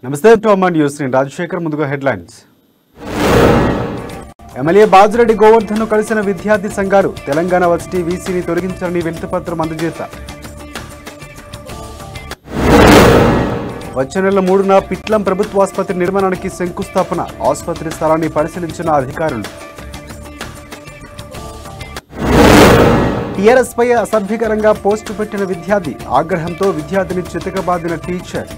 నమస్తే trauma news నేను రాజశేఖర్. ముందుగా హెడ్లైన్స్. ఎమ్మెల్యే బాజిరెడ్డి గోవర్ధన్ కలిసిన విద్యార్థి సంఘాలు. తెలంగాణ వర్సిటీ వీసీని తొలగించాలని వినతిపత్రం అందజేత. వచ్చే నెల 3న పిట్లం ప్రభుత్వాసుపత్రి నిర్మాణానికి శంకుస్థాపన. ఆసుపత్రి స్థలాన్ని పరిశీలించిన అధికారులు. టీఆర్ఎస్ పై అసభ్యకరంగా పోస్టు పెట్టిన విద్యార్థి. ఆగ్రహంతో విద్యార్థిని చితకబాదిన టీచర్.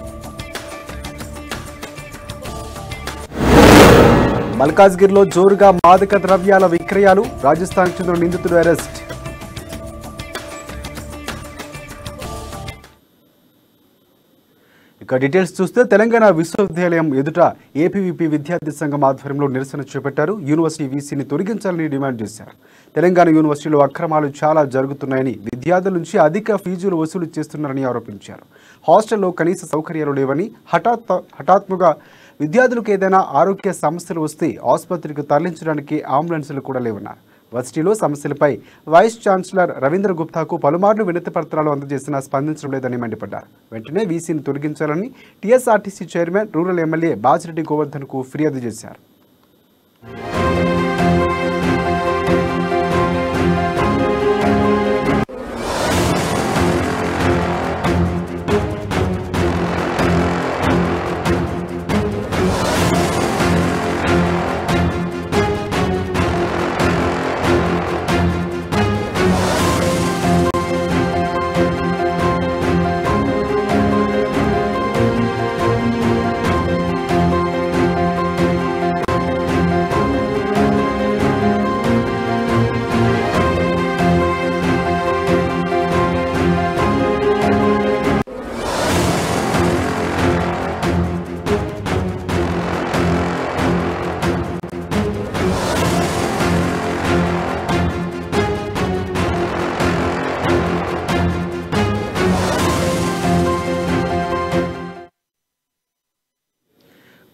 మల్కాజ్గిరిలో జోరుగా మాదక ద్రవ్యాల విక్రయాలు. రాజస్థాన్ చెందిన నిందితుడు అరెస్ట్. ఇక డీటెయిల్స్ చూస్తే తెలంగాణ విశ్వవిద్యాలయం ఎదుట ఏపీవీపీ విద్యార్థి సంఘం ఆధ్వర్యంలో నిరసన చేపట్టారు. యూనివర్సిటీ వీసీని తొలగించాలని డిమాండ్ చేశారు. తెలంగాణ యూనివర్సిటీలో అక్రమాలు చాలా జరుగుతున్నాయని, విద్యార్థుల నుంచి అధిక ఫీజులు వసూలు చేస్తున్నారని ఆరోపించారు. హాస్టల్లో కనీస సౌకర్యాలు లేవని, హఠాత్తుగా విద్యార్థులకు ఏదైనా ఆరోగ్య సమస్యలు వస్తే ఆసుపత్రికి తరలించడానికి అంబులెన్సులు కూడా లేవన్నారు. వర్సిటీలో సమస్యలపై వైస్ ఛాన్సలర్ రవీంద్ర గుప్తాకు పలుమార్లు వినతి పత్రాలు అందజేసినా స్పందించడం లేదని మండిపడ్డారు. వెంటనే వీసీని తొలగించాలని TSRTC chairman rural MLA Bajireddy గోవర్ధన్కు ఫిర్యాదు చేశారు.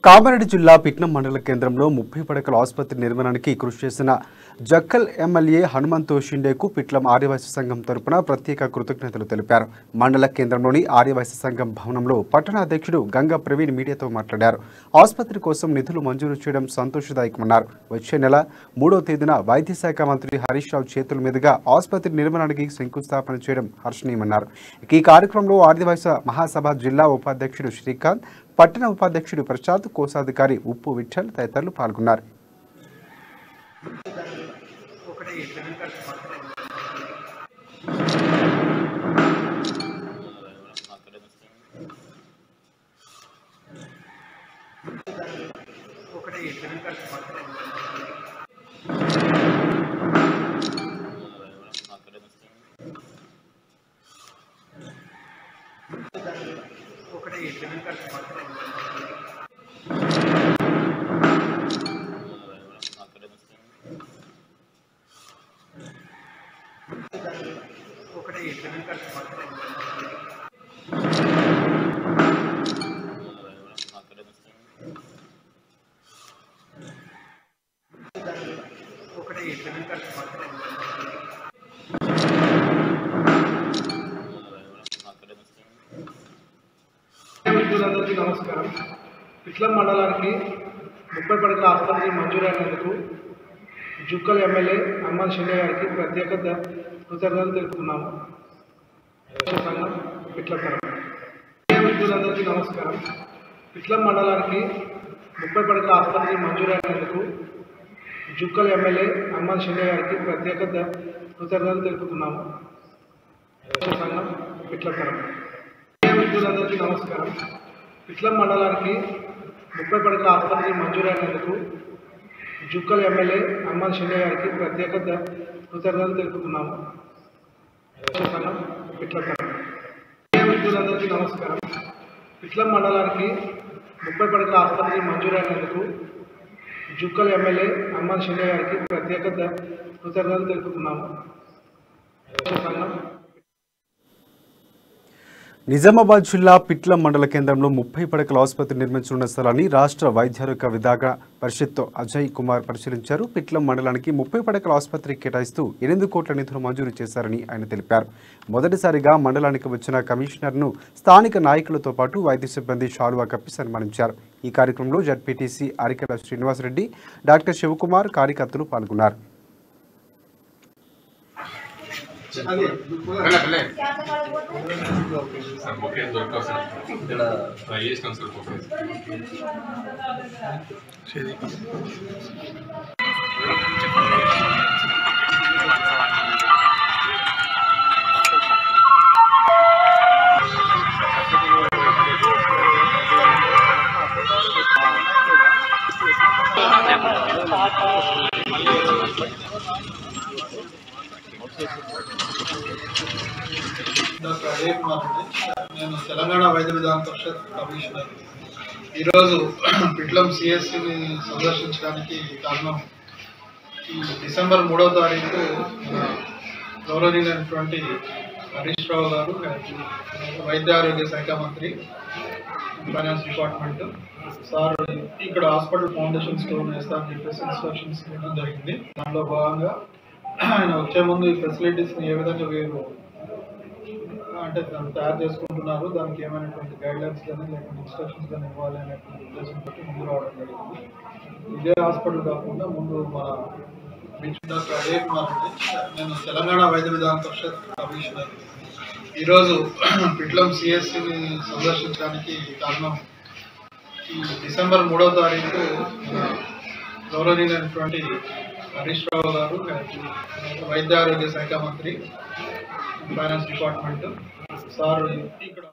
కామారెడ్డి జిల్లా పిట్నం మండల కేంద్రంలో 30 పడకల ఆసుపత్రి నిర్మాణానికి కృషి చేసిన జక్కల్ ఎమ్మెల్యే హనుమంతు షిండేకు పిట్లం ఆర్యవైశ్య సంఘం తరపున ప్రత్యేక కృతజ్ఞతలు తెలిపారు. మండల కేంద్రంలోని ఆర్యవైశ్య సంఘం భవనంలో పట్టణ అధ్యక్షుడు గంగా ప్రవీణ్ మీడియాతో మాట్లాడారు. ఆసుపత్రి కోసం నిధులు మంజూరు చేయడం సంతోషదాయకమన్నారు. వచ్చే నెల 3వ తేదీన వైద్య శాఖ మంత్రి హరీష్ రావు చేతుల మీదుగా ఆసుపత్రి నిర్మాణానికి శంకుస్థాపన చేయడం హర్షణీయమన్నారు. ఈ కార్యక్రమంలో ఆర్యవైశ్య మహాసభ జిల్లా ఉపాధ్యక్షుడు శ్రీకాంత్, పట్టణ ఉపాధ్యక్షుడు ప్రసాద్, కోశాధికారి ఉప్పు విఠల్ తదితరులు పాల్గొన్నారు. మిత్రులందరికీ నమస్కారం. పిట్లం మండలానికి 30 పడకల ఆసుపత్రి మంజూరైనందుకు జుక్కల్ ఎమ్మెల్యే హనుమంతు షిండే గారికి ప్రత్యేక కృతజ్ఞతలు తెలుపుతున్నాము. సంఘం పిట్లం తరఫున. మిత్రులందరికీ నమస్కారం. పిట్లం మండలానికి 30 పడకల ఆసుపత్రి మంజూరైనందుకు జుక్కల్ ఎమ్మెల్యే హనుమంతు షిండే గారికి ప్రత్యేక కృతజ్ఞతలు తెలుపుతున్నాము. సంఘం పిట్లం తరఫున. మిత్రులందరికీ నమస్కారం. పిట్లం మండలానికి 30 పడకల ఆసుపత్రి మంజూరైనందుకు జుక్కల్ ఎమ్మెల్యే హనుమంతు షిండే గారికి ప్రత్యేక కృతజ్ఞతలు తెలుపుతున్నాము. సంఘం పిట్లం తరఫున. మిత్రులందరికీ నమస్కారం. పిట్లం మండలానికి 30 పడకల ఆసుపత్రి మంజూరైనందుకు జుక్కల్ ఎమ్మెల్యే హనుమంతు షిండే గారికి ప్రత్యేక కృతజ్ఞతలు తెలుపుతున్నాము. సంఘం నిజామాబాద్ జిల్లా పిట్లం మండల కేంద్రంలో 30 పడకల ఆసుపత్రి నిర్మించనున్న స్థలాన్ని రాష్ట్ర వైద్యారోగ్య విధాన పరిషత్ అజయ్ కుమార్ పరిశీలించారు. పిట్లం మండలానికి 30 పడకల ఆసుపత్రి కేటాయిస్తూ 8 కోట్ల నిధులు మంజూరు చేశారని ఆయన తెలిపారు. మొదటిసారిగా మండలానికి వచ్చిన కమిషనర్ను స్థానిక నాయకులతో పాటు వైద్య సిబ్బంది శాలువా కప్పి సన్మానించారు. ఈ కార్యక్రమంలో జడ్పీటీసీ అరికెల శ్రీనివాసరెడ్డి, డాక్టర్ శివకుమార్, కార్యకర్తలు పాల్గొన్నారు. డాక్టర్ అజయ్ కుమార్ అండి. నేను తెలంగాణ వైద్య విధాన పరిషత్ కమిషనర్. ఈరోజు పిట్లం సిఎస్సిని సందర్శించడానికి కారణం, ఈ డిసెంబర్ 3వ తారీఖు గౌరవనీయులైనటువంటి హరీష్ రావు గారు, వైద్య ఆరోగ్య శాఖ మంత్రి, ఫైనాన్స్ డిపార్ట్మెంట్ సార్ ఇక్కడ హాస్పిటల్ ఫౌండేషన్ స్టోర్ వేస్తారని చెప్పేసి ఇన్స్ట్రక్షన్స్ ఇవ్వడం జరిగింది. దానిలో భాగంగా ఆయన వచ్చే ముందు ఈ ఫెసిలిటీస్ని ఏ విధంగా వీరు అంటే దాన్ని తయారు చేసుకుంటున్నారు, దానికి ఏమైనటువంటి గైడ్లైన్స్ కానీ లేకపోతే ఇన్స్ట్రక్షన్స్ కానీ ఇవ్వాలి అనేటువంటి ఉద్దేశంతో ముందు రావడం జరిగింది. ఇదే హాస్పిటల్ కాకుండా ముందు మన డాక్టర్ అజయ్ కుమార్ అండి. నేను తెలంగాణ వైద్య విధాన పరిషత్ కమిషనర్. ఈరోజు పిట్లం సిఎస్సిని సందర్శించడానికి కారణం, ఈ డిసెంబర్ 3వ తారీఖు గౌరవనీయులైనటువంటి హరీష్ రావు గారు, వైద్య ఆరోగ్య శాఖ మంత్రి, ఫైనాన్స్ డిపార్ట్మెంట్ సార్ ఇక్కడ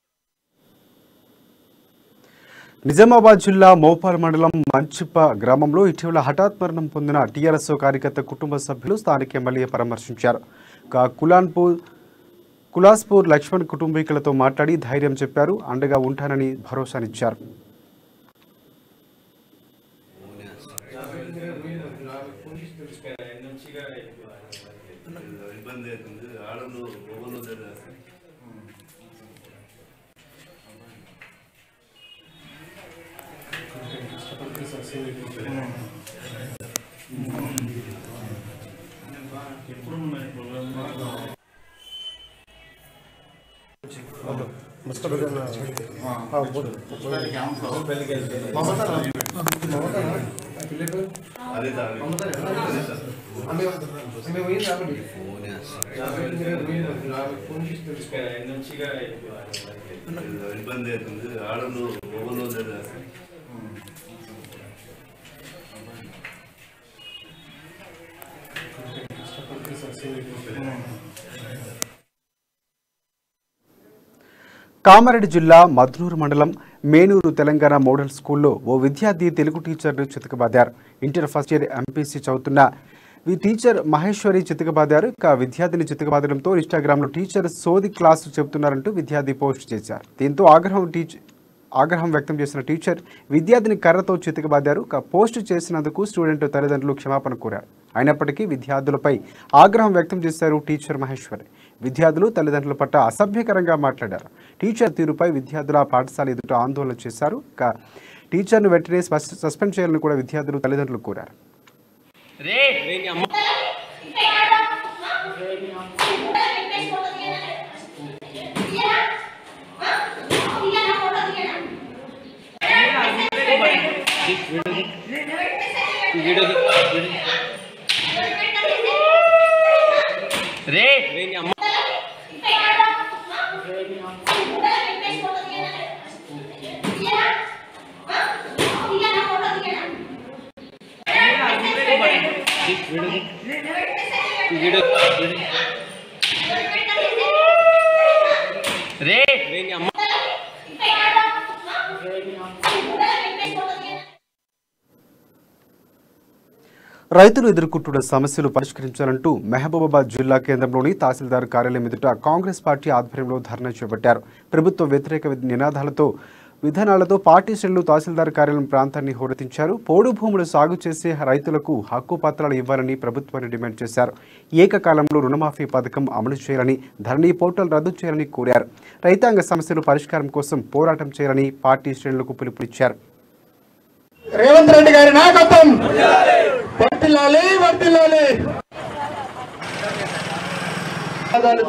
నిజామాబాద్ జిల్లా మోపాల్ మండలం మంచిప్ప గ్రామంలో ఇటీవల హఠాత్ మరణం పొందిన టీఆర్ఎస్ కార్యకర్త కుటుంబ సభ్యులు స్థానిక ఎమ్మెల్యే పరామర్శించారు. కులాస్పూర్ లక్ష్మణ్ కుటుంబీకులతో మాట్లాడి ధైర్యం చెప్పారు, అండగా ఉంటానని భరోసానిచ్చారు. ఇబ్బంది అవుతుంది ఆడలు కామారెడ్డి జిల్లా మద్నూరు మండలం మేనూరు తెలంగాణ మోడల్ స్కూల్లో ఓ విద్యార్థి తెలుగు టీచర్ను చితకబాదారు. ఇంటర్ ఫస్ట్ ఇయర్ ఎంపీసీ చదువుతున్న టీచర్ మహేశ్వరి చితకబాదారు. ఇక విద్యార్థిని చితకబాదడంతో ఇన్స్టాగ్రామ్లో టీచర్ సోది క్లాసు చెబుతున్నారంటూ విద్యార్థి పోస్ట్ చేశారు. దీంతో ఆగ్రహం వ్యక్తం చేసిన టీచర్ విద్యార్థిని కర్రతో చితకబాదారు. పోస్టు చేసినందుకు స్టూడెంట్ తల్లిదండ్రులు క్షమాపణ కోరారు. అయినప్పటికీ విద్యార్థులపై ఆగ్రహం వ్యక్తం చేశారు టీచర్ మహేశ్వరి. విద్యార్థులు తల్లిదండ్రుల పట్ల అసభ్యకరంగా మాట్లాడారు. టీచర్ తీరుపై విద్యార్థుల పాఠశాల ఎదుట ఆందోళన చేశారు. టీచర్ను వెంటనే సస్పెండ్ చేయాలని కూడా విద్యార్థులు తల్లిదండ్రులు కోరారు. రైతులు ఎదుర్కొంటున్న సమస్యలు పరిష్కరించాలంటూ మహబూబాబాద్ జిల్లా కేంద్రంలోని తహసీల్దార్ కార్యాలయం ఎదుట కాంగ్రెస్ పార్టీ ఆధ్వర్యంలో ధర్నా చేపట్టారు. ప్రభుత్వ వ్యతిరేక నినాదాలతో విధానాలతో పార్టీ శ్రేణులు తహసీల్దార్ కార్యాలయం ప్రాంతాన్ని హోరెత్తించారు. పోడు భూములు సాగు చేసే రైతులకు హక్కు పత్రాలు ఇవ్వాలని ప్రభుత్వాన్ని డిమాండ్ చేశారు. ఏకకాలంలో రుణమాఫీ పథకం అమలు చేయాలని, ధరణి పోర్టల్ రద్దు చేయాలని కోరారు. రైతాంగ సమస్యలు పరిష్కారం కోసం పోరాటం చేయాలని పార్టీ శ్రేణులకు పిలుపునిచ్చారు. రేవంత్ రెడ్డి గారి నాయకత్వం వర్ధిల్లాలి వర్ధిల్లాలి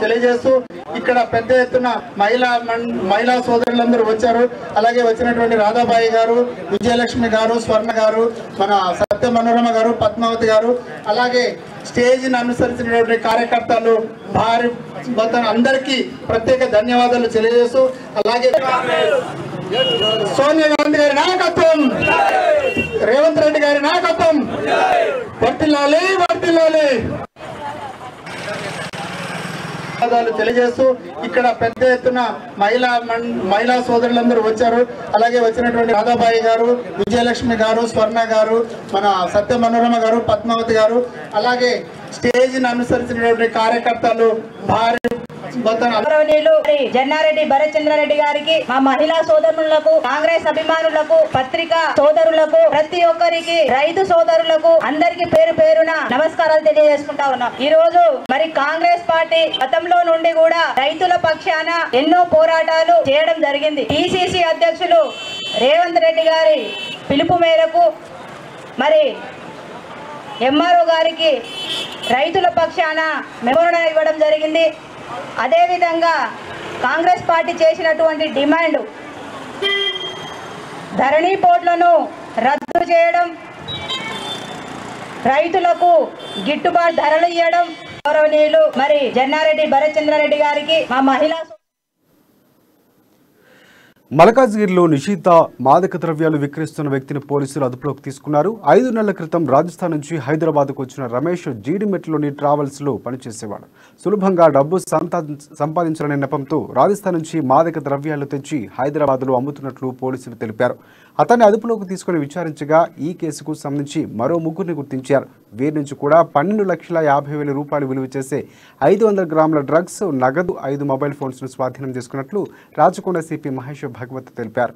తెలియజేస్తూ ఇక్కడ పెద్ద ఎత్తున మహిళా సోదరులందరూ వచ్చారు. అలాగే వచ్చినటువంటి రాధాబాయి గారు, విజయలక్ష్మి గారు, స్వర్ణ గారు, మన సత్య మనోరమ గారు, పద్మావతి గారు, అలాగే స్టేజ్ని అనుసరించినటువంటి కార్యకర్తలు భారీ అందరికీ ప్రత్యేక ధన్యవాదాలు తెలియజేస్తూ, అలాగే సోనియా గాంధీ గారి నాయకత్వం, రేవంత్ రెడ్డి గారి నాయకత్వం వర్ధిల్లాలి వర్ధిల్లాలి తెలియజేస్తూ ఇక్కడ పెద్ద ఎత్తున మహిళా సోదరులందరూ వచ్చారు. అలాగే వచ్చినటువంటి రాధాబాయి గారు, విజయలక్ష్మి గారు, స్వర్ణ గారు, మన సత్య మనోరమ గారు, పద్మావతి గారు, అలాగే స్టేజ్ని అనుసరించినటువంటి కార్యకర్తలు భారీ జన్నారెడ్డి భరత్చంద్రారెడ్డి గారికి, మా మహిళా సోదరులకు, కాంగ్రెస్ అభిమానులకు, పత్రికా సోదరులకు, ప్రతి ఒక్కరికి, రైతు సోదరులకు అందరికి పేరు పేరున నమస్కారాలు తెలియజేసుకుంటా ఉన్నాం. ఈ రోజు మరి కాంగ్రెస్ పార్టీ గతంలో నుండి కూడా రైతుల పక్షాన ఎన్నో పోరాటాలు చేయడం జరిగింది. పిసిసి అధ్యక్షులు రేవంత్ రెడ్డి గారి పిలుపు మేరకు మరి ఎంఆర్ఓ గారికి రైతుల పక్షాన మెమోరాండం ఇవ్వడం జరిగింది. అదేవిధంగా కాంగ్రెస్ పార్టీ చేసినటువంటి డిమాండ్ ధరణి పోర్టల్ను రద్దు చేయడం, రైతులకు గిట్టుబాటు ధరలు ఇవ్వడం. గౌరవనీయులు మరి జన్నారెడ్డి భరత్చంద్రారెడ్డి గారికి, మా మహిళా మల్కాజ్గిరిలో నిషిద్ధ మాదక ద్రవ్యాలు విక్రయిస్తున్న వ్యక్తిని పోలీసులు అదుపులోకి తీసుకున్నారు. 5 నెలల క్రితం రాజస్థాన్ నుంచి హైదరాబాద్కు వచ్చిన రమేష్ జీడిమెట్లోని ట్రావెల్స్లో పనిచేసేవాడు. సులభంగా డబ్బు సంపాదించాలనే నెపంతో రాజస్థాన్ నుంచి మాదక ద్రవ్యాలు తెచ్చి హైదరాబాద్లో అమ్ముతున్నట్లు పోలీసులు తెలిపారు. అతన్ని అదుపులోకి తీసుకుని విచారించగా ఈ కేసుకు సంబంధించి మరో 3గురిని గుర్తించారు. వీరి నుంచి కూడా 12,50,000 రూపాయలు విలువ చేసే 500 గ్రాముల డ్రగ్స్, నగదు, 5 మొబైల్ ఫోన్స్ను స్వాధీనం చేసుకున్నట్లు రాచకొండ సిపి మహేష్ భగవత్ తెలిపారు.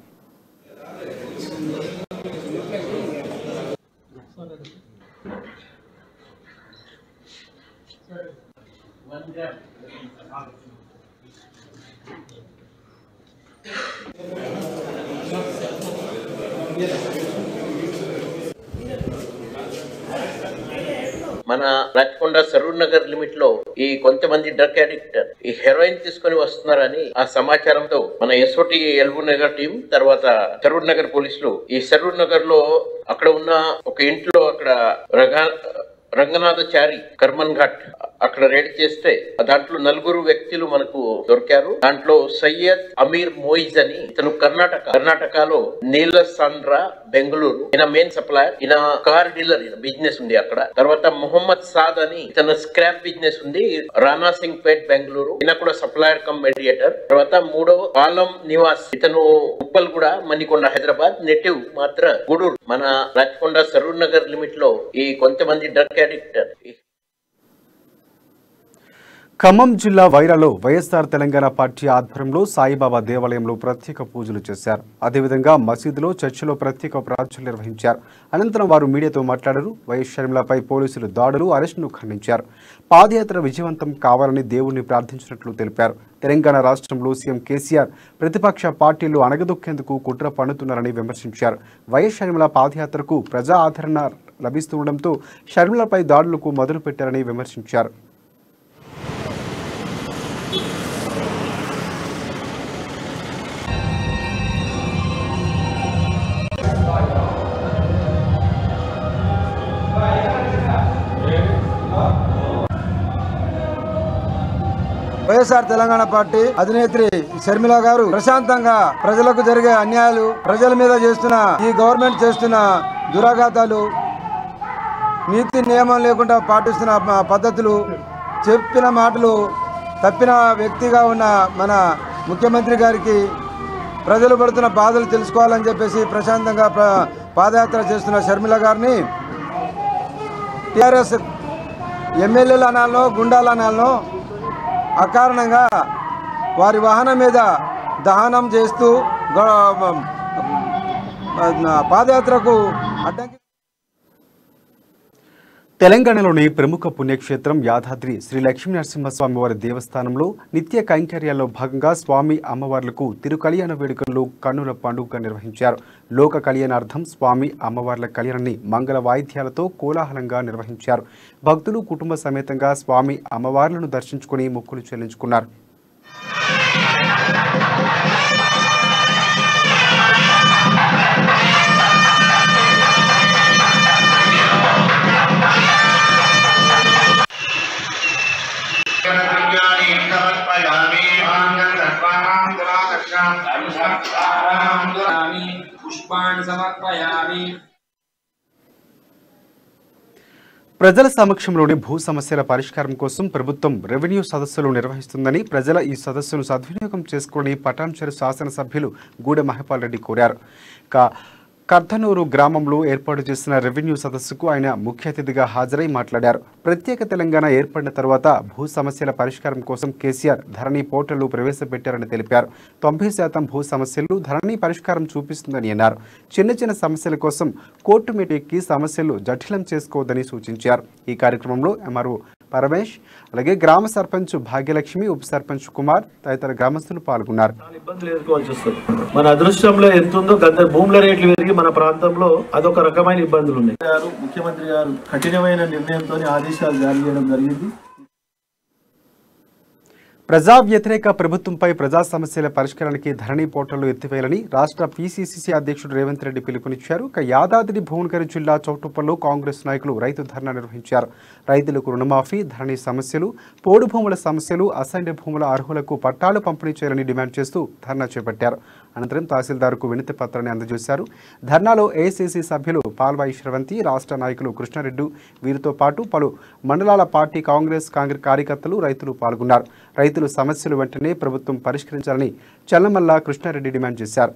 మన రాచకొండ సరూర్ నగర్ లిమిట్ లో ఈ కొంతమంది డ్రగ్ అడిక్ట్ ఈ హెరోయిన్ తీసుకొని వస్తున్నారని ఆ సమాచారంతో మన ఎస్ఓటి ఎల్బూ నగర్ టీం, తర్వాత సరూర్ నగర్ పోలీసులు ఈ సరూర్ నగర్ లో అక్కడ ఉన్న ఒక ఇంట్లో అక్కడ రంగనాథచారి కర్మన్ ఘాట్ అక్కడ రేడ్ చేస్తే దాంట్లో 4 వ్యక్తులు మనకు దొరికారు. దాంట్లో సయ్యద్ అమీర్ మోయిజ్ అని ఇతను కర్ణాటకలో నీలసాండ్రా బెంగళూరు, ఈయన మెయిన్ సప్లయర్, ఈయన కార్ డీలర్, ఈయన బిజినెస్ ఉంది అక్కడ. తర్వాత మొహమ్మద్ సాద్ అని ఇతను స్క్రాప్ బిజినెస్ ఉంది, రాణా సింగ్ పేట్ బెంగళూరు, ఈయన కూడా సప్లయర్ కమ్ మెడియేటర్. తర్వాత 3వ ఆలం నివాస్, ఇతను ఉప్పల్ కూడా మణికొండ హైదరాబాద్, నెటివ్ మాత్ర గూడూరు. మన రాచకొండ సరూర్ నగర్ లిమిట్ లో ఈ కొంతమంది డ్రగ్ అడిక్ట్. ఖమ్మం జిల్లా వైరాలో వైఎస్ఆర్ తెలంగాణ పార్టీ ఆధ్వర్యంలో సాయిబాబా దేవాలయంలో ప్రత్యేక పూజలు చేశారు. అదేవిధంగా మసీదులో, చర్చిలో ప్రత్యేక ప్రార్థనలు నిర్వహించారు. అనంతరం వారు మీడియాతో మాట్లాడారు. వైఎస్ షర్మిలపై పోలీసులు దాడులు, అరెస్టును ఖండించారు. పాదయాత్ర విజయవంతం కావాలని దేవుణ్ణి ప్రార్థించినట్లు తెలిపారు. తెలంగాణ రాష్ట్రంలో సీఎం కేసీఆర్ ప్రతిపక్ష పార్టీలు అణగదొక్కేందుకు కుట్ర పన్నుతున్నారని విమర్శించారు. వైఎస్ షర్మిల పాదయాత్రకు ప్రజా ఆదరణ లభిస్తుండటంతో షర్మిలపై దాడులకు మొదలుపెట్టారని విమర్శించారు. వైఎస్ఆర్ తెలంగాణ పార్టీ అధినేత్రి షర్మిల గారు ప్రశాంతంగా ప్రజలకు జరిగే అన్యాయాలు, ప్రజల మీద చేస్తున్న ఈ గవర్నమెంట్ చేస్తున్న దురాఘాతాలు, నీతి నియమం లేకుండా పాటిస్తున్న పద్ధతులు, చెప్పిన మాటలు తప్పిన వ్యక్తిగా ఉన్న మన ముఖ్యమంత్రి గారికి ప్రజలు పడుతున్న బాధలు తెలుసుకోవాలని చెప్పేసి ప్రశాంతంగా పాదయాత్ర చేస్తున్న షర్మిల గారిని టీఆర్ఎస్ ఎమ్మెల్యేలు అనాలనో, గుండాలు అనాలనో అకారణంగా వారి వాహనం మీద దహనం చేస్తూ పాదయాత్రకు అడ్డంకి. తెలంగాణలోని ప్రముఖ పుణ్యక్షేత్రం యాదాద్రి శ్రీ లక్ష్మీ నరసింహస్వామి వారి దేవస్థానంలో నిత్య కైంకర్యాల్లో భాగంగా స్వామి అమ్మవార్లకు తిరుకళ్యాణ వేడుకలను కన్నుల పండుగగా నిర్వహించారు. లోక కళ్యాణార్థం స్వామి అమ్మవార్ల కళ్యాణాన్ని మంగళ వాయిద్యాలతో కోలాహలంగా నిర్వహించారు. భక్తులు కుటుంబ సమేతంగా స్వామి అమ్మవార్లను దర్శించుకుని మొక్కులు చెల్లించుకున్నారు. ప్రజల సమక్షంలోని భూ సమస్యల పరిష్కారం కోసం ప్రభుత్వం రెవెన్యూ సదస్సులు నిర్వహిస్తుందని, ప్రజల ఈ సదస్సును సద్వినియోగం చేసుకుని పటాన్చెరు శాసనసభ్యులు గూడె మహిపాల్ రెడ్డి కోరారు. కర్తనూరు గ్రామంలో ఏర్పాటు చేసిన రెవెన్యూ సదస్సుకు ఆయన ముఖ్య అతిథిగా హాజరై మాట్లాడారు. ప్రత్యేక తెలంగాణ ఏర్పడిన తర్వాత భూ సమస్యల పరిష్కారం కోసం కేసీఆర్ ధరణి పోర్టల్ ప్రవేశపెట్టారని తెలిపారు. 90% భూ సమస్యలు ధరణి పరిష్కారం చూపిస్తుందని అన్నారు. చిన్న చిన్న సమస్యల కోసం కోర్టు మెట్టు ఎక్కి సమస్యలు జటిలం చేసుకోవద్దని సూచించారు. ఈ కార్యక్రమంలో ఎంఆర్ఓ పరమేష్, అలాగే గ్రామ సర్పంచ్ భాగ్యలక్ష్మి, ఉప సర్పంచ్ కుమార్ తదితర గ్రామస్తులు పాల్గొన్నారు. ఇబ్బందులు ఎదుర్కోవాల్సి వస్తుంది. మన అదృష్టంలో ఎంత ఉందో గత భూముల రేట్లు పెరిగి మన ప్రాంతంలో అదొక రకమైన ఇబ్బందులు ఉన్నాయి. ముఖ్యమంత్రి గారు కఠినమైన నిర్ణయంతో ఆదేశాలు జారీ చేయడం జరిగింది. ప్రజా వ్యతిరేక ప్రభుత్వంపై ప్రజా సమస్యల పరిష్కారానికి ధరణి పోర్టల్ ఎత్తివేయాలని రాష్ట్ర పీసీసీ అధ్యక్షుడు రేవంత్ రెడ్డి పిలుపునిచ్చారు. యాదాద్రి భువనగిరి జిల్లా చౌటుప్పల్లో కాంగ్రెస్ నాయకులు రైతు ధర్నా నిర్వహించారు. రైతులకు రుణమాఫీ, ధరణి సమస్యలు, పోడు భూముల సమస్యలు, అసైన్డ్ భూముల అర్హులకు పట్టాలు పంపిణీ చేయాలని డిమాండ్ చేస్తూ ధర్నా చేపట్టారు. అనంతరం తహసీల్దార్కు వినతి పత్రాన్ని అందజేశారు. ధర్నాలో ఏఐసీసీ సభ్యులు పాల్వాయి శ్రవంతి, రాష్ట్ర నాయకులు కృష్ణారెడ్డి, వీరితో పాటు పలు మండలాల పార్టీ కాంగ్రెస్ కార్యకర్తలు, రైతులు పాల్గొన్నారు. రైతులు సమస్యలు వెంటనే ప్రభుత్వం పరిష్కరించాలని చల్లమల్ల కృష్ణారెడ్డి డిమాండ్ చేశారు.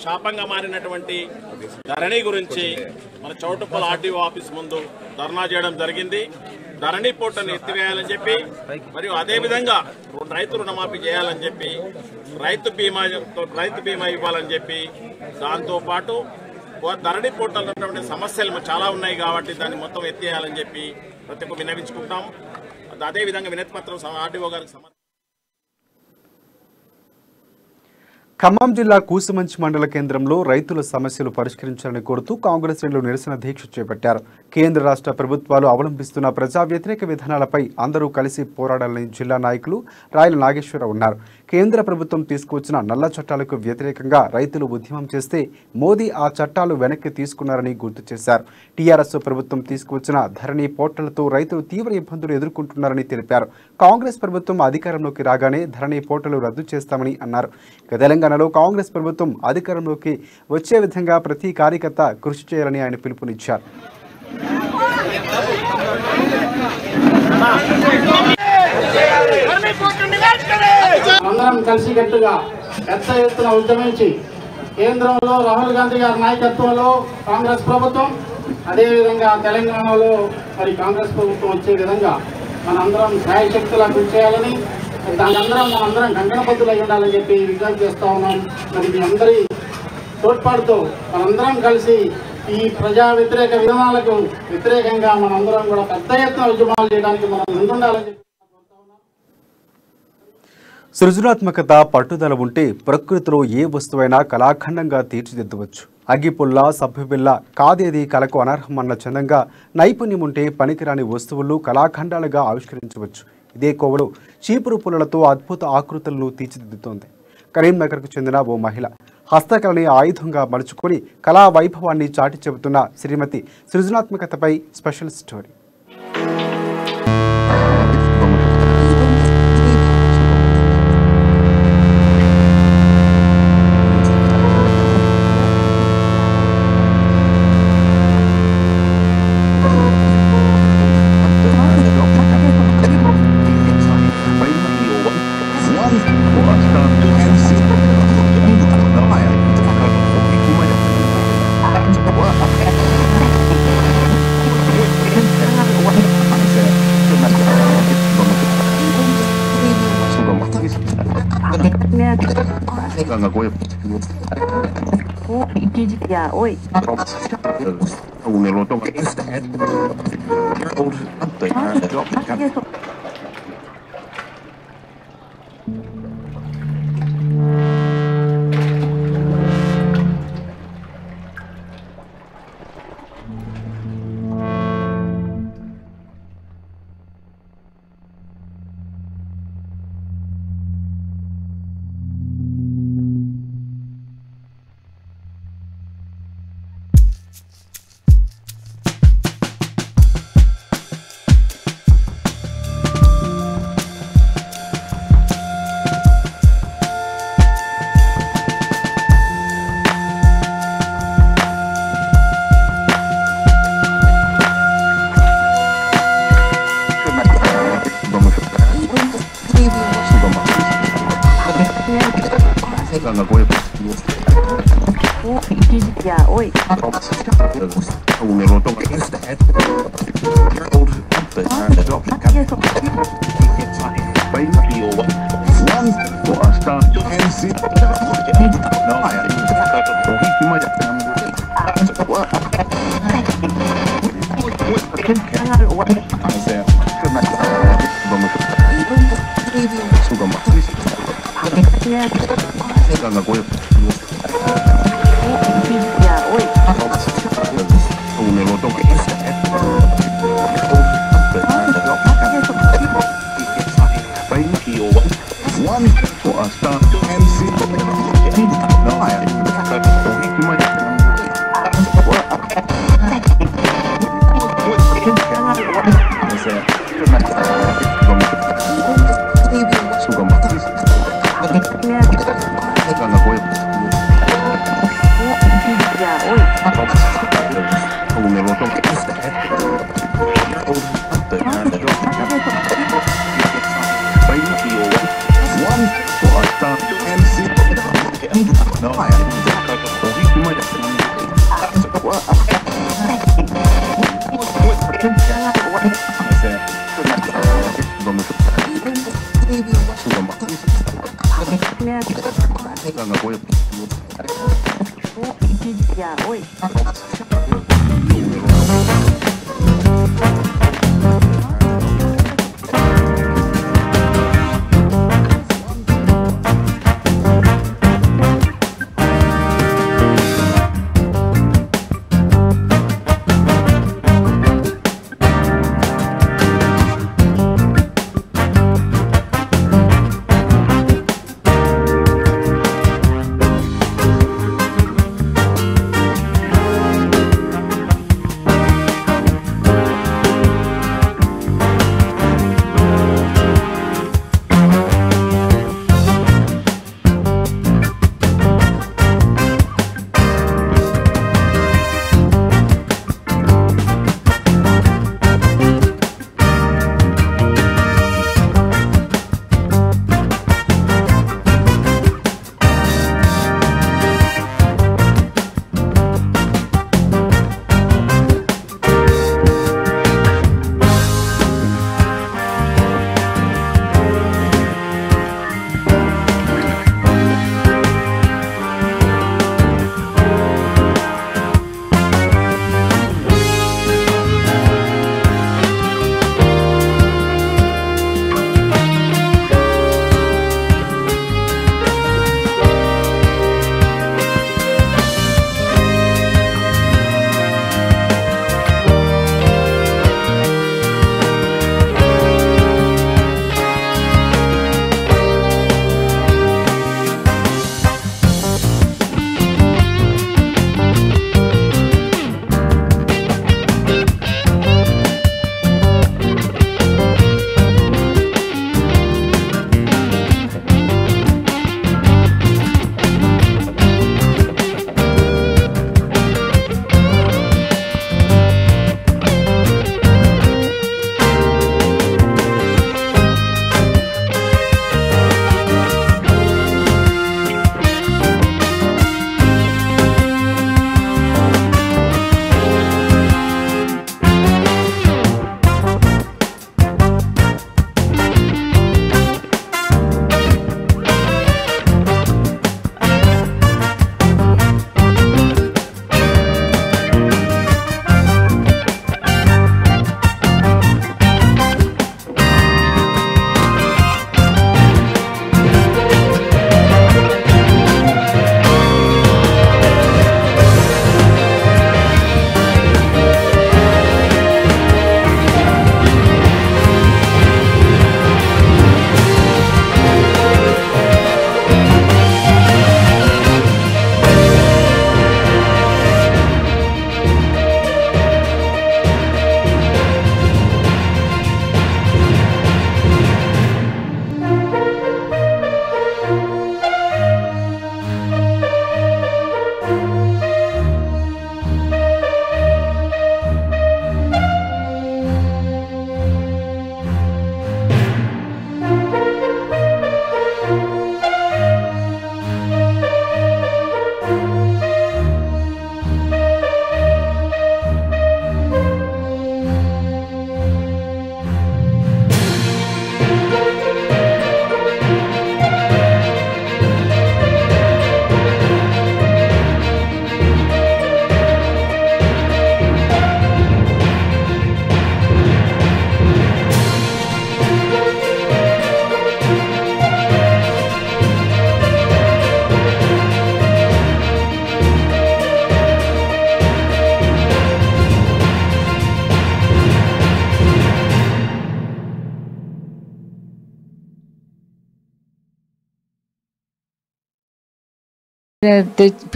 శాపంగా మారినటువంటి ధరణి గురించి మన చౌటుప్పల్ ఆర్టీఓ ఆఫీస్ ముందు ధర్నా చేయడం జరిగింది. ధరణి పోర్టల్ని ఎత్తివేయాలని చెప్పి, మరియు అదేవిధంగా రైతు రుణమాఫీ చేయాలని చెప్పి, రైతు బీమా ఇవ్వాలని చెప్పి, దాంతో పాటు ధరణి పోర్టల్ ఉన్నటువంటి సమస్యలు చాలా ఉన్నాయి కాబట్టి దాన్ని మొత్తం ఎత్తేయాలని చెప్పి ప్రతి ఒక్క విన్నవించుకుంటాం. అదేవిధంగా వినతి పత్రం ఆర్టీఓ గారికి ఖమ్మం జిల్లా కూసుమంచి మండల కేంద్రంలో రైతుల సమస్యలు పరిష్కరించాలని కోరుతూ కాంగ్రెస్ శ్రేణులు నిరసన దీక్ష చేపట్టారు. కేంద్ర రాష్ట్ర ప్రభుత్వాలు అవలంబిస్తున్న ప్రజా వ్యతిరేక విధానాలపై అందరూ కలిసి పోరాడాలని జిల్లా నాయకులు రాయల నాగేశ్వరరావు అన్నారు. కేంద్ర ప్రభుత్వం తీసుకువచ్చిన నల్ల చట్టాలకు వ్యతిరేకంగా రైతులు ఉద్యమం చేస్తే మోదీ ఆ చట్టాలు వెనక్కి తీసుకున్నారని గుర్తు చేశారు. టీఆర్ఎస్ ప్రభుత్వం తీసుకువచ్చిన ధరణి పోర్టల్తో రైతులు తీవ్ర ఇబ్బందులు ఎదుర్కొంటున్నారని తెలిపారు. కాంగ్రెస్ ప్రభుత్వం అధికారంలోకి రాగానే ధరణి పోర్టల్ రద్దు చేస్తామని అన్నారు. తెలంగాణలో కాంగ్రెస్ ప్రభుత్వం అధికారంలోకి వచ్చే విధంగా ప్రతి కార్యకర్త కృషి చేయాలని ఆయన పిలుపునిచ్చారు. అందరం కలిసికట్టుగా పెద్ద ఎత్తున ఉద్యమించి కేంద్రంలో రాహుల్ గాంధీ గారి నాయకత్వంలో కాంగ్రెస్ ప్రభుత్వం, అదేవిధంగా తెలంగాణలో మరి కాంగ్రెస్ ప్రభుత్వం వచ్చే విధంగా మనందరం శాయశక్తులా కృషి చేయాలని, మనందరం కంకణబద్దులై ఉండాలని చెప్పి విజ్ఞప్తి చేస్తా ఉన్నాం. మరి మీ అందరి తోడ్పాటుతో మనందరం కలిసి ఈ ప్రజా వ్యతిరేక విధానాలకు వ్యతిరేకంగా మనందరం కూడా పెద్ద ఎత్తున ఉద్యమాలు చేయడానికి మనం ముందుండాలని చెప్పి సృజనాత్మకత, పట్టుదల ఉంటే ప్రకృతిలో ఏ వస్తువైనా కళాఖండంగా తీర్చిదిద్దవచ్చు. అగ్గిపుల్ల, సభ్యుబిల్ల కాదేది కళకు అనర్హం అన్న చందంగా నైపుణ్యం ఉంటే పనికిరాని వస్తువులు కళాఖండాలుగా ఆవిష్కరించవచ్చు. ఇదే కోవలో చీపురు పుల్లలతో అద్భుత ఆకృతులను తీర్చిదిద్దుతోంది. కరీంనగర్కు చెందిన ఓ మహిళ హస్తకళని ఆయుధంగా మలుచుకొని కళా వైభవాన్ని చాటి చెబుతున్న శ్రీమతి సృజనాత్మకతపై స్పెషల్ స్టోరీ.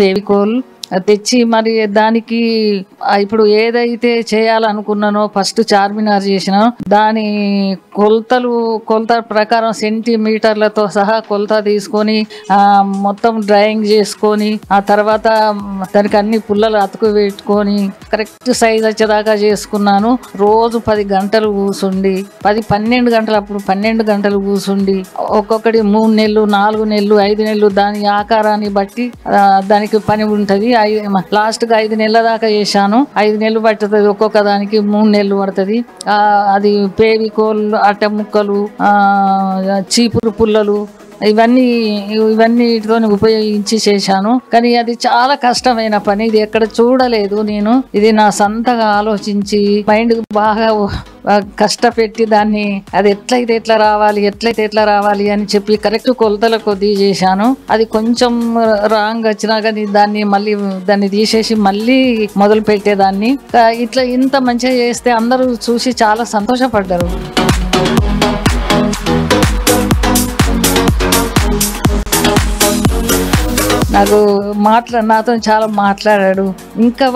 ఫెవికోల్ తెచ్చి మరి దానికి ఇప్పుడు ఏదైతే చేయాలనుకున్నానో ఫస్ట్ చార్మినార్ చేసిన దాని కొలత ప్రకారం సెంటీమీటర్లతో సహా కొలత తీసుకొని మొత్తం డ్రాయింగ్ చేసుకొని ఆ తర్వాత దానికి అన్ని పుల్లలు అతుకు పెట్టుకొని కరెక్ట్ సైజ్ వచ్చేదాకా చేసుకున్నాను. రోజు 10 గంటలు కూర్చుండి 10-12 గంటలు, అప్పుడు 12 గంటలు కూర్చుండి ఒక్కొక్కటి 3 నెలలు 4 నెలలు 5 నెలలు దాని ఆకారాన్ని బట్టి దానికి పని ఉంటుంది. లాస్ట్ గా 5 నెలల దాకా చేశాను. 5 నెలలు పడుతుంది, ఒక్కొక్క దానికి 3 నెలలు పడుతుంది. అది ఫెవికోల్, అట్ట ముక్కలు, చీపురు పుల్లలు ఇవన్నీతో ఉపయోగించి చేశాను. కానీ అది చాలా కష్టమైన పని. ఇది ఎక్కడ చూడలేదు నేను. ఇది నా సొంతగా ఆలోచించి మైండ్ బాగా కష్టపెట్టి దాన్ని అది ఎట్లయితే ఎట్లా రావాలి అని చెప్పి కరెక్ట్ కొలతల కొద్దీ చేశాను. అది కొంచెం రాంగ్ వచ్చినా కానీ దాన్ని తీసేసి మళ్ళీ మొదలు పెట్టేదాన్ని. ఇట్లా ఇంత మంచిగా చేస్తే అందరూ చూసి చాలా సంతోషపడ్డారు. నాతో చాలా మాట్లాడాడు. ఇంకా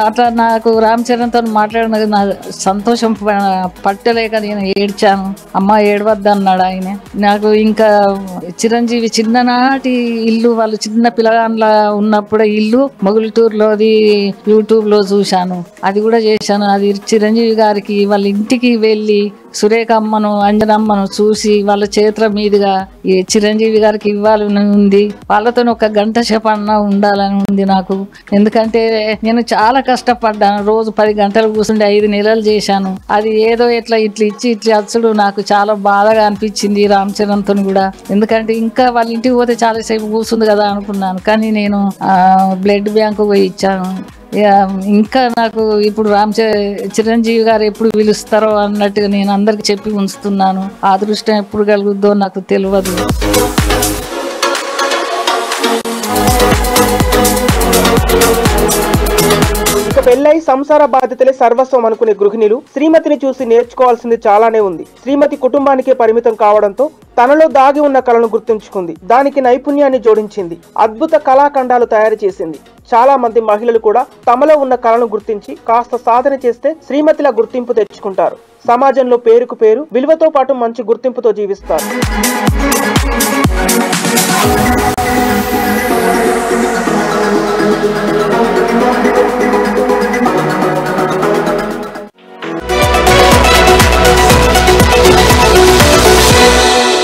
అట్లా నాకు రామ్ చరణ్తో మాట్లాడిన నా సంతోషం పట్టలేక నేను ఏడ్చాను. అమ్మ ఏడవద్దు అన్నాడు ఆయన. నాకు ఇంకా చిరంజీవి చిన్ననాటి ఇల్లు, వాళ్ళు చిన్న పిల్లగాన్లా ఉన్నప్పుడే ఇల్లు మొగుల్టూరులోది యూట్యూబ్ లో చూశాను. అది కూడా చేశాను. అది చిరంజీవి గారికి వాళ్ళ ఇంటికి వెళ్ళి సురేఖ అమ్మను, అంజనమ్మను చూసి వాళ్ళ చేతుల మీదుగా ఈ చిరంజీవి గారికి ఇవ్వాలని ఉంది. వాళ్ళతో 1 గంట సేపు అన్నా ఉండాలని ఉంది నాకు. ఎందుకంటే నేను చాలా కష్టపడ్డాను. రోజు 10 గంటలు కూర్చుండి 5 నెలలు చేశాను. అది ఏదో ఇట్లా ఇచ్చి అచ్చుడు నాకు చాలా బాధగా అనిపించింది రామ్ చరణ్తో కూడా. ఎందుకంటే ఇంకా వాళ్ళ ఇంటికి పోతే చాలా సేపు కూర్చుంది కదా అనుకున్నాను. కానీ నేను బ్లడ్ బ్యాంకు పోయి ఇచ్చాను. ఇంకా నాకు ఇప్పుడు చిరంజీవి గారు ఎప్పుడు పిలుస్తారో అన్నట్టుగా నేను అందరికి చెప్పి ఉంచుతున్నాను. ఆ అదృష్టం ఎప్పుడు కలుగుద్దో నాకు తెలియదు. ఇక పెళ్ళై సంసార బాధ్యతలే సర్వస్వం అనుకునే గృహిణులు శ్రీమతిని చూసి నేర్చుకోవాల్సింది చాలానే ఉంది. శ్రీమతి కుటుంబానికే పరిమితం కావడంతో తనలో దాగి ఉన్న కళను గుర్తుంచుకుంది. దానికి నైపుణ్యాన్ని జోడించింది. అద్భుత కళాఖండాలు తయారు చేసింది. చాలా మంది మహిళలు కూడా తమలో ఉన్న కళను గుర్తించి కాస్త సాధన చేస్తే శ్రీమతిలా గుర్తింపు తెచ్చుకుంటారు. సమాజంలో పేరుకు పేరు, విలువతో పాటు మంచి గుర్తింపుతో జీవిస్తారు.